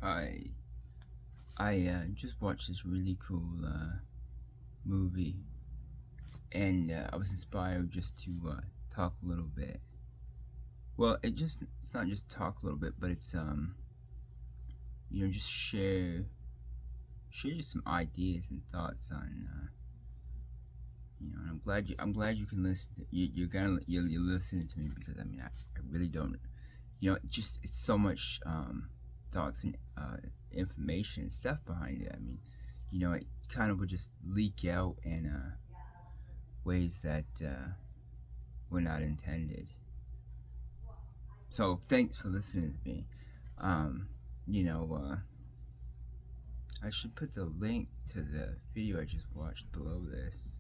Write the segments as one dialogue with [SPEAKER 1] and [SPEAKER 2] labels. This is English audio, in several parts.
[SPEAKER 1] I I just watched this really cool movie, and I was inspired just to talk a little bit. Well, it's not just talk a little bit, but it's just share just some ideas and thoughts on and I'm glad you can listen. You're listening to me because I really don't. It's so much thoughts and information and stuff behind it. It kind of would just leak out in ways that were not intended. So thanks for listening to me. Um, you know, I should put the link to the video I just watched below this.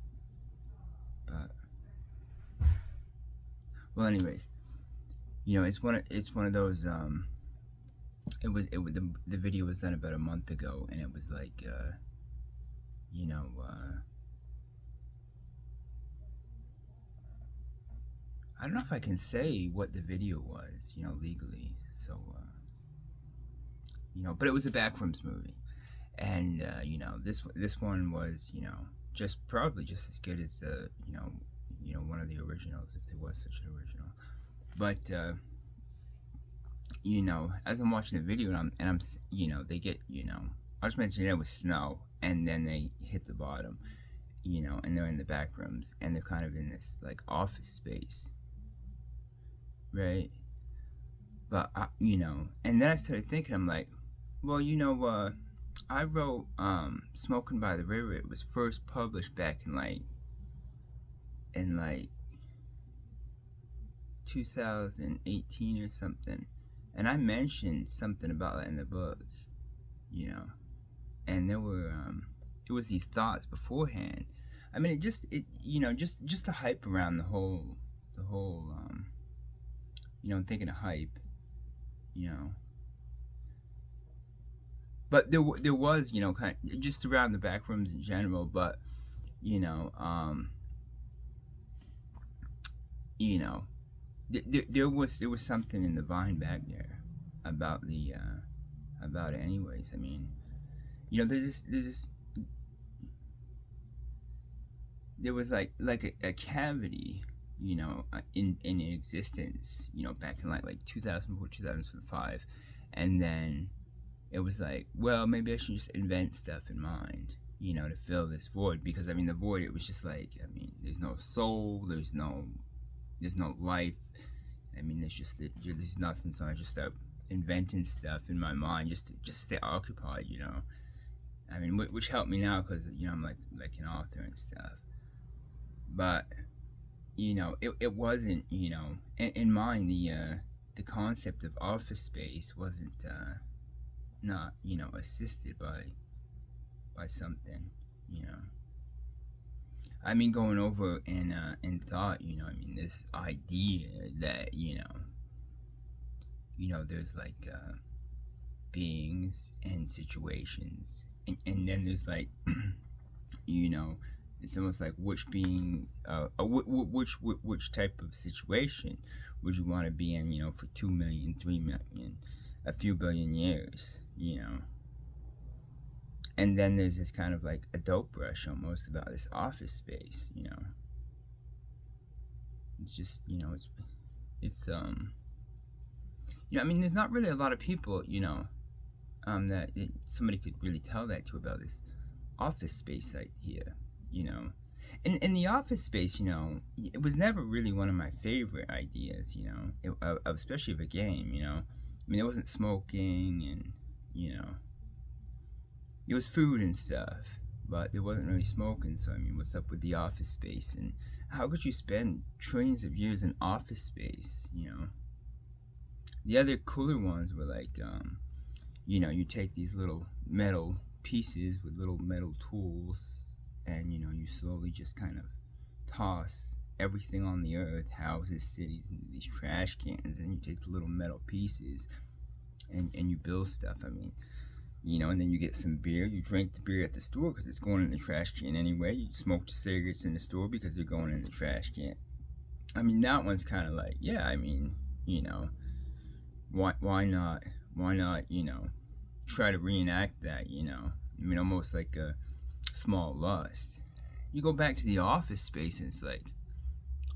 [SPEAKER 1] But well, anyways, it's one of those. The video was done about a month ago, and it was like you know I don't know if I can say what the video was, legally. So but it was a Backrooms movie, and this one was just probably just as good as the one of the originals, if there was such an original. But as I'm watching the video, and I'm they get I was mentioning it was snow, and then they hit the bottom, and they're in the back rooms, and they're kind of in this like office space, right? But and then I started thinking, I'm like, well, I wrote "Smoking by the River." It was first published back in 2018 or something, and I mentioned something about that in the book, you know, and it was these thoughts beforehand. I mean, just the hype around the whole thinking of hype, you know. But there was kind of just around the back rooms in general, but you know um you know there was something in the vine back there about the about it. Anyways, I mean, there's this there was like a cavity, in existence, back in like 2004, 2005, and then it was like, well, maybe I should just invent stuff in mind, to fill this void, because I mean the void, it was just like, I mean, there's no soul, there's no life. I mean, there's nothing. So I just start inventing stuff in my mind just to stay occupied. I mean, which helped me now because I'm like an author and stuff. But it wasn't. In mind, the concept of office space wasn't not assisted by something. You know. I mean, going over in thought, I mean, this idea that there's like beings and situations, and then there's like, you know, it's almost like which being, which type of situation would you want to be in, for 2 million, 3 million, a few billion years, and then there's this kind of like a dope rush almost about this office space. It's just I mean, there's not really a lot of people that somebody could really tell that to about this office space idea. In the office space, it was never really one of my favorite ideas. Especially of a game. I mean, it wasn't smoking, and it was food and stuff, but there wasn't really smoking. So I mean, what's up with the office space, and how could you spend trillions of years in office space? The other cooler ones were like, you take these little metal pieces with little metal tools, and you slowly just kind of toss everything on the earth, houses, cities, into these trash cans, and you take the little metal pieces and you build stuff. I mean, and then you get some beer. You drink the beer at the store because it's going in the trash can anyway. You smoke the cigarettes in the store because they're going in the trash can. I mean, that one's kind of like, yeah, I mean, why not, try to reenact that, you know. I mean, almost like a small lust. You go back to the office space and it's like,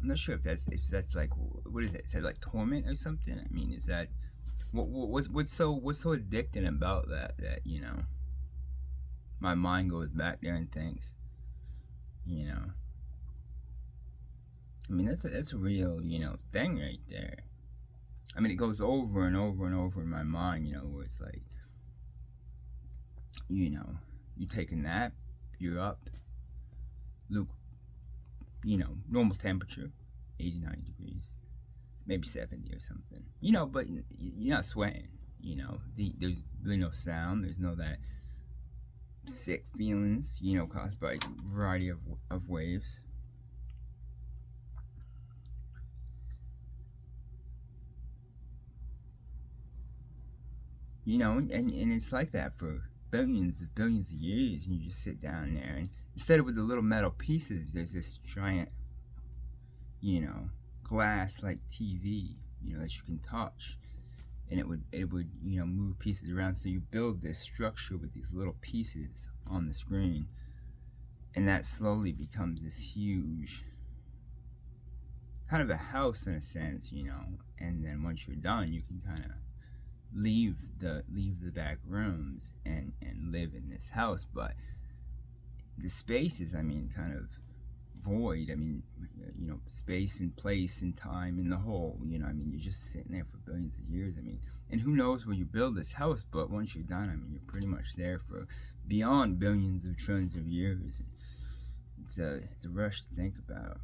[SPEAKER 1] I'm not sure if that's like, what is it? Is that like torment or something? I mean, is that what's so addicting about that you know my mind goes back there and thinks, you know. I mean, that's a real, you know, thing right there. I mean, it goes over and over and over in my mind, you know, where it's like, you know, you take a nap, you're up, look, you know, normal temperature, 89 degrees, maybe 70 or something, you know, but you're not sweating, you know. There's really no sound, there's no that sick feelings, you know, caused by a variety of waves. You know, and it's like that for billions of years, and you just sit down there, and instead of with the little metal pieces, there's this giant, you know, glass like TV, you know, that you can touch, and it would you know move pieces around. So you build this structure with these little pieces on the screen, and that slowly becomes this huge kind of a house in a sense, you know. And then once you're done, you can kind of leave the back rooms and live in this house. But the space is, I mean, kind of void. I mean, you know, space and place and time and the whole, you know, I mean, you're just sitting there for billions of years. I mean, and who knows where you build this house, but once you're done, I mean, you're pretty much there for beyond billions of trillions of years. It's a rush to think about.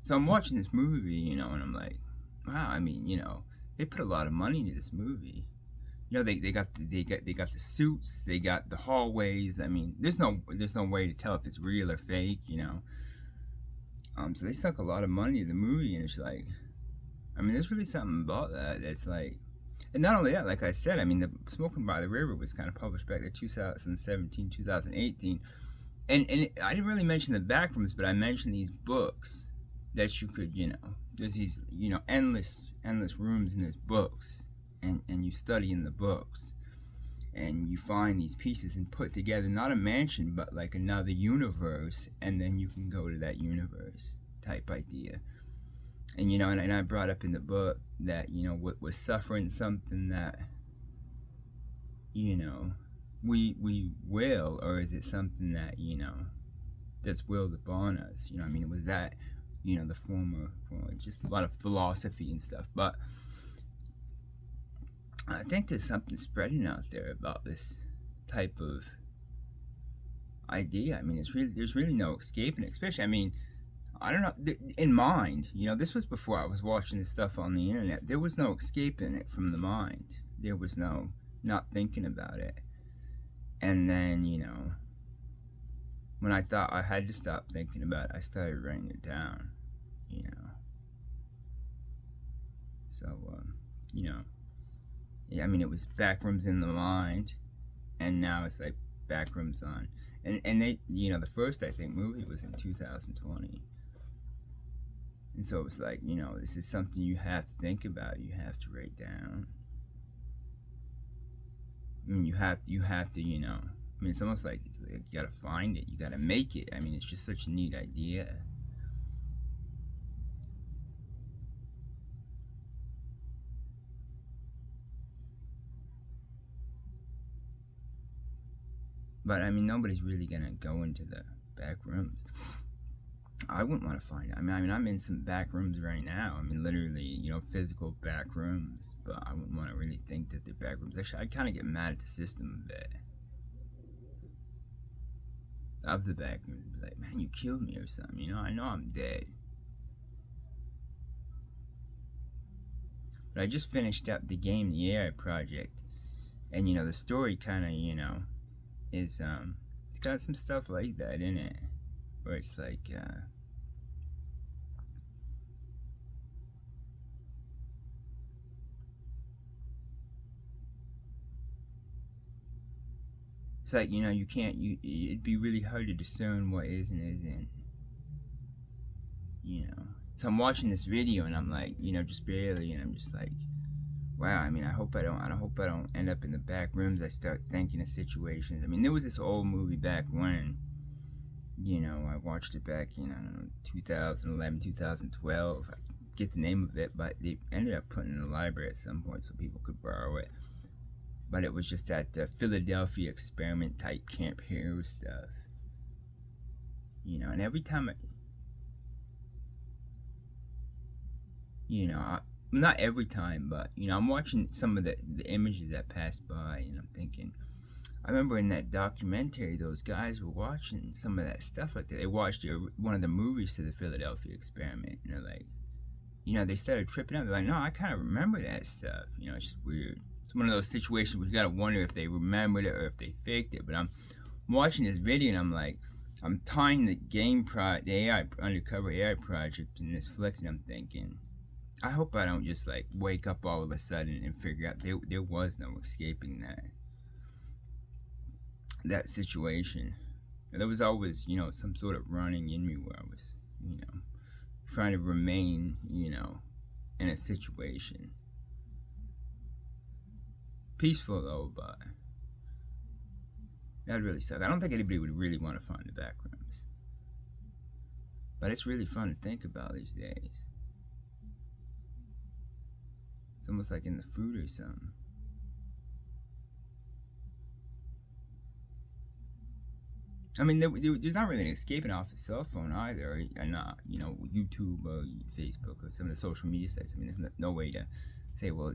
[SPEAKER 1] So I'm watching this movie, you know, and I'm like, wow, I mean, you know, they put a lot of money into this movie. You know, they got the suits, they got the hallways. I mean, there's no way to tell if it's real or fake, you know. So they sunk a lot of money in the movie, and it's like, I mean, there's really something about that that's like, and not only that, like I said, I mean, the Smoking by the River was kind of published back in 2017, 2018, and I didn't really mention the backrooms, but I mentioned these books that you could, you know, there's these, you know, endless rooms in these books, and you study in the books, and you find these pieces and put together not a mansion but like another universe, and then you can go to that universe type idea. And you know, and I brought up in the book that, you know, what was suffering something that, you know, we will, or is it something that, you know, that's willed upon us? You know, I mean, it was that, you know, the former just a lot of philosophy and stuff. But I think there's something spreading out there about this type of idea. I mean, there's really no escaping it. Especially, I mean, I don't know, in mind, you know, this was before I was watching this stuff on the internet. There was no escaping it from the mind. There was no not thinking about it. And then, you know, when I thought I had to stop thinking about it, I started writing it down, you know. So, you know, yeah, I mean, it was backrooms in the mind, and now it's like backrooms on. And they, you know, the first, I think, movie was in 2020. And so it was like, you know, this is something you have to think about, you have to write down. I mean, you have to, you know, I mean, it's almost like, you gotta find it, you gotta make it. I mean, it's just such a neat idea. But I mean, nobody's really gonna go into the back rooms. I wouldn't want to find it. I mean, I'm in some back rooms right now. I mean, literally, you know, physical back rooms. But I wouldn't want to really think that they're back rooms. Actually, I kind of get mad at the system a bit of the back rooms. Like, man, you killed me or something. You know, I know I'm dead. But I just finished up the game, the AI project, and you know, the story kind of, you know, is it's got some stuff like that in it, where it's like it's like, you know, you can't, it'd be really hard to discern what is and isn't, you know. So I'm watching this video and I'm like, you know, just barely, and I'm just like, wow, I mean, I hope I don't end up in the back rooms. I start thinking of situations. I mean, there was this old movie back when, I watched it back in, I don't know, 2011, 2012. I get the name of it, but they ended up putting it in the library at some point so people could borrow it. But it was just that Philadelphia experiment type Camp Hero stuff. And every time not every time, but I'm watching some of the images that pass by, and I'm thinking, I remember in that documentary, those guys were watching some of that stuff like that. They watched one of the movies to the Philadelphia experiment, and they're like, they started tripping out. They're like, no, I kind of remember that stuff. It's just weird. It's one of those situations where you gotta wonder if they remembered it or if they faked it. But I'm watching this video, and I'm like, I'm tying the the AI undercover AI project in this flick, and I'm thinking, I hope I don't just like wake up all of a sudden and figure out there was no escaping that situation. There was always, some sort of running in me where I was, trying to remain, in a situation. Peaceful though, but that really sucks. I don't think anybody would really want to find the back rooms. But it's really fun to think about these days. It's almost like in the food or something. I mean, there's not really an escaping off a cell phone either, or not, YouTube or Facebook or some of the social media sites. I mean, there's no way to say, well,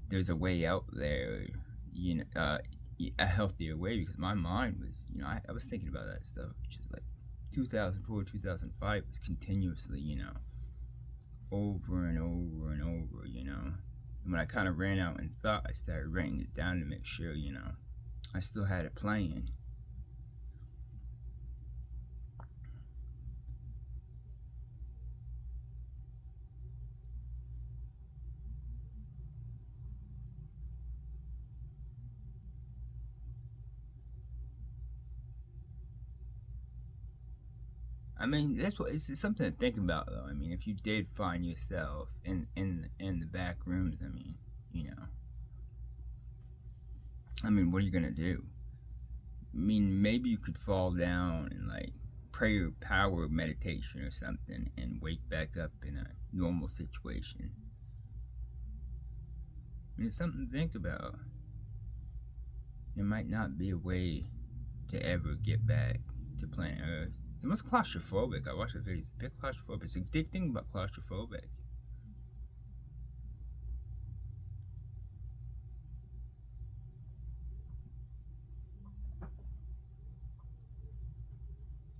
[SPEAKER 1] there's a way out there, a healthier way, because my mind was, I was thinking about that stuff, which is like 2004, 2005 was continuously, over and over and over, And when I kind of ran out in thought, I started writing it down to make sure, I still had it playing. I mean, that's what it's something to think about, though. I mean, if you did find yourself in the back rooms, what are you gonna do? I mean, maybe you could fall down and like prayer power meditation or something, and wake back up in a normal situation. I mean, it's something to think about. There might not be a way to ever get back to planet Earth. It's almost claustrophobic. I watched the video. It's a bit claustrophobic. It's addicting, but claustrophobic.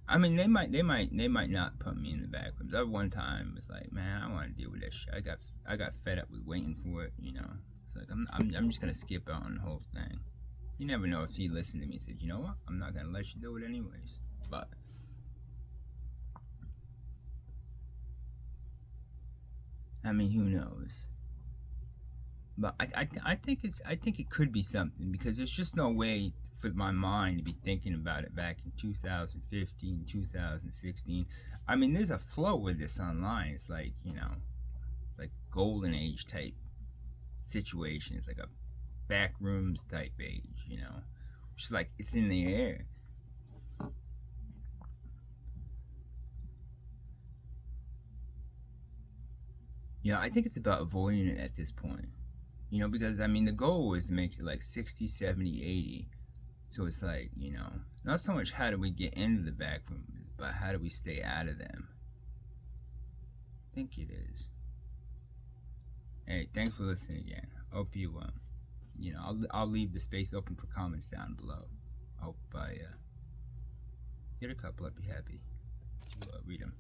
[SPEAKER 1] I mean, they might not put me in the back rooms. That one time was like, man, I don't want to deal with that shit. I got fed up with waiting for it. It's like I'm just gonna skip out on the whole thing. You never know if he listened to me and said, you know what, I'm not gonna let you do it anyways. But I mean, who knows? But I think it could be something, because there's just no way for my mind to be thinking about it back in 2015, 2016. I mean, there's a flow with this online. It's like, like golden age type situation. It's like a back rooms type age, It's like it's in the air. I think it's about avoiding it at this point. Because I mean, the goal is to make it like 60, 70, 80. So it's like, not so much how do we get into the back rooms, but how do we stay out of them. I think it is. Hey, thanks for listening again. Hope you, I'll leave the space open for comments down below. Hope I get a couple. I'd be happy to read them.